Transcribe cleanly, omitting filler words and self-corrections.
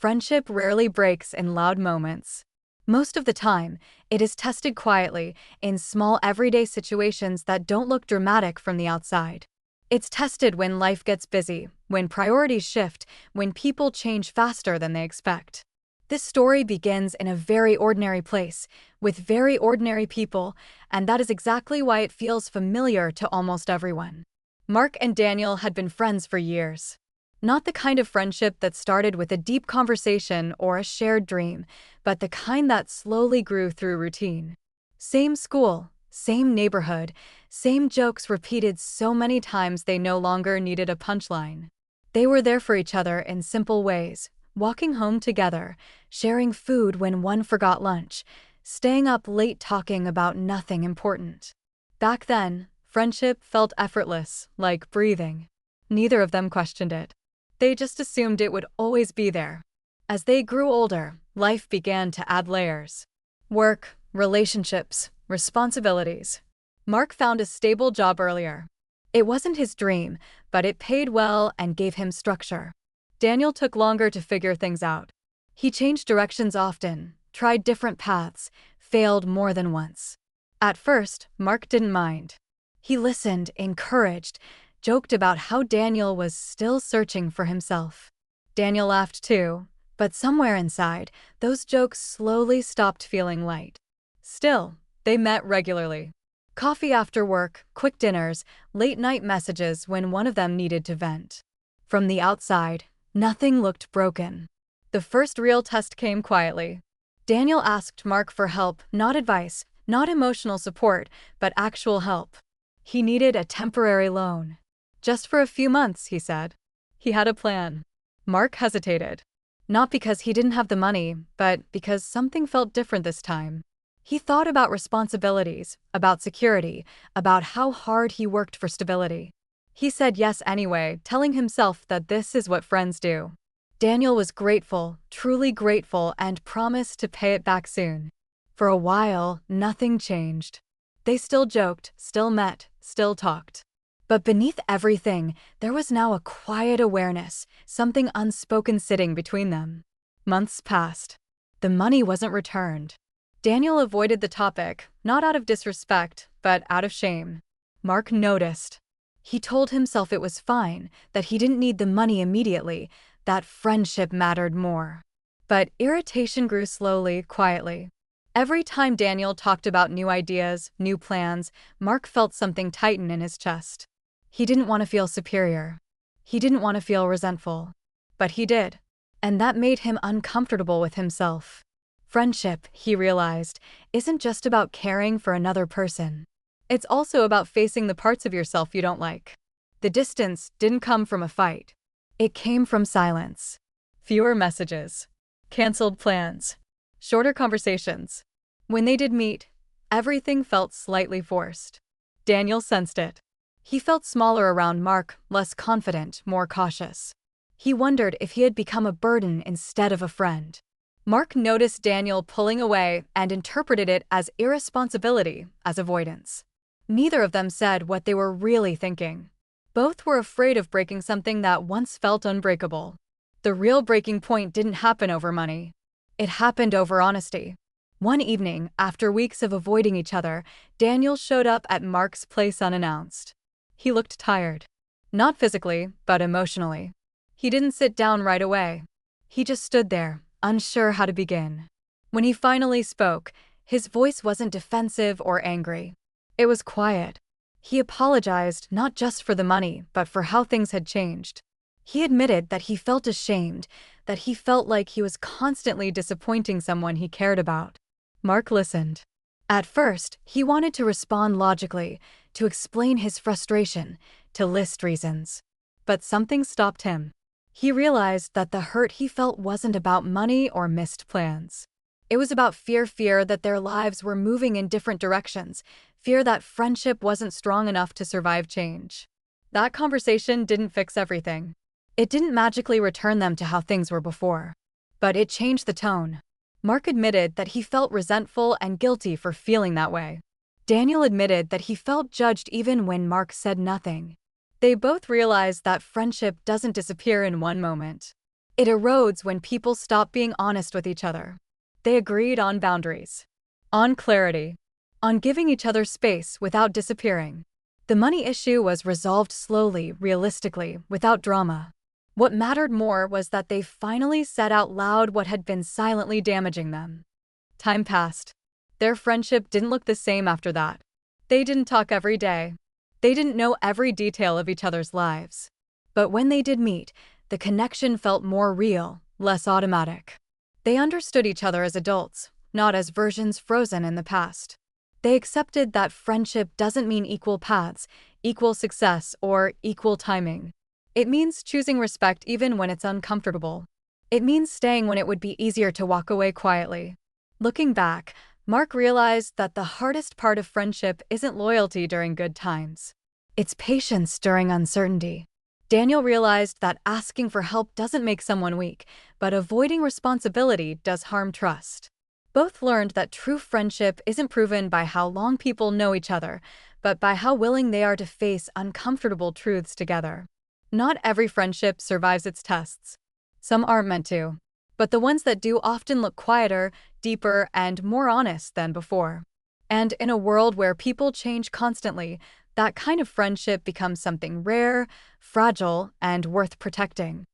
Friendship rarely breaks in loud moments. Most of the time, it is tested quietly, in small everyday situations that don't look dramatic from the outside. It's tested when life gets busy, when priorities shift, when people change faster than they expect. This story begins in a very ordinary place, with very ordinary people, and that is exactly why it feels familiar to almost everyone. Mark and Daniel had been friends for years. Not the kind of friendship that started with a deep conversation or a shared dream, but the kind that slowly grew through routine. Same school, same neighborhood, same jokes repeated so many times they no longer needed a punchline. They were there for each other in simple ways, walking home together, sharing food when one forgot lunch, staying up late talking about nothing important. Back then, friendship felt effortless, like breathing. Neither of them questioned it. They just assumed it would always be there. As they grew older, life began to add layers. Work, relationships, responsibilities. Mark found a stable job earlier. It wasn't his dream, but it paid well and gave him structure. Daniel took longer to figure things out. He changed directions often, tried different paths, failed more than once. At first, Mark didn't mind. He listened, encouraged, joked about how Daniel was still searching for himself. Daniel laughed too, but somewhere inside, those jokes slowly stopped feeling light. Still, they met regularly. Coffee after work, quick dinners, late-night messages when one of them needed to vent. From the outside, nothing looked broken. The first real test came quietly. Daniel asked Mark for help, not advice, not emotional support, but actual help. He needed a temporary loan. Just for a few months, he said. He had a plan. Mark hesitated. Not because he didn't have the money, but because something felt different this time. He thought about responsibilities, about security, about how hard he worked for stability. He said yes anyway, telling himself that this is what friends do. Daniel was grateful, truly grateful, and promised to pay it back soon. For a while, nothing changed. They still joked, still met, still talked. But beneath everything, there was now a quiet awareness, something unspoken sitting between them. Months passed. The money wasn't returned. Daniel avoided the topic, not out of disrespect, but out of shame. Mark noticed. He told himself it was fine, that he didn't need the money immediately, that friendship mattered more. But irritation grew slowly, quietly. Every time Daniel talked about new ideas, new plans, Mark felt something tighten in his chest. He didn't want to feel superior. He didn't want to feel resentful. But he did. And that made him uncomfortable with himself. Friendship, he realized, isn't just about caring for another person. It's also about facing the parts of yourself you don't like. The distance didn't come from a fight. It came from silence. Fewer messages. Canceled plans. Shorter conversations. When they did meet, everything felt slightly forced. Daniel sensed it. He felt smaller around Mark, less confident, more cautious. He wondered if he had become a burden instead of a friend. Mark noticed Daniel pulling away and interpreted it as irresponsibility, as avoidance. Neither of them said what they were really thinking. Both were afraid of breaking something that once felt unbreakable. The real breaking point didn't happen over money. It happened over honesty. One evening, after weeks of avoiding each other, Daniel showed up at Mark's place unannounced. He looked tired. Not physically, but emotionally. He didn't sit down right away. He just stood there, unsure how to begin. When he finally spoke, his voice wasn't defensive or angry. It was quiet. He apologized not just for the money, but for how things had changed. He admitted that he felt ashamed, that he felt like he was constantly disappointing someone he cared about. Mark listened. At first, he wanted to respond logically, to explain his frustration, to list reasons. But something stopped him. He realized that the hurt he felt wasn't about money or missed plans. It was about fear that their lives were moving in different directions, fear that friendship wasn't strong enough to survive change. That conversation didn't fix everything. It didn't magically return them to how things were before. But it changed the tone. Mark admitted that he felt resentful and guilty for feeling that way. Daniel admitted that he felt judged even when Mark said nothing. They both realized that friendship doesn't disappear in one moment. It erodes when people stop being honest with each other. They agreed on boundaries, on clarity, on giving each other space without disappearing. The money issue was resolved slowly, realistically, without drama. What mattered more was that they finally said out loud what had been silently damaging them. Time passed. Their friendship didn't look the same after that. They didn't talk every day. They didn't know every detail of each other's lives. But when they did meet, the connection felt more real, less automatic. They understood each other as adults, not as versions frozen in the past. They accepted that friendship doesn't mean equal paths, equal success, or equal timing. It means choosing respect even when it's uncomfortable. It means staying when it would be easier to walk away quietly. Looking back, Mark realized that the hardest part of friendship isn't loyalty during good times. It's patience during uncertainty. Daniel realized that asking for help doesn't make someone weak, but avoiding responsibility does harm trust. Both learned that true friendship isn't proven by how long people know each other, but by how willing they are to face uncomfortable truths together. Not every friendship survives its tests. Some aren't meant to. But the ones that do often look quieter, deeper, and more honest than before. And in a world where people change constantly, that kind of friendship becomes something rare, fragile, and worth protecting.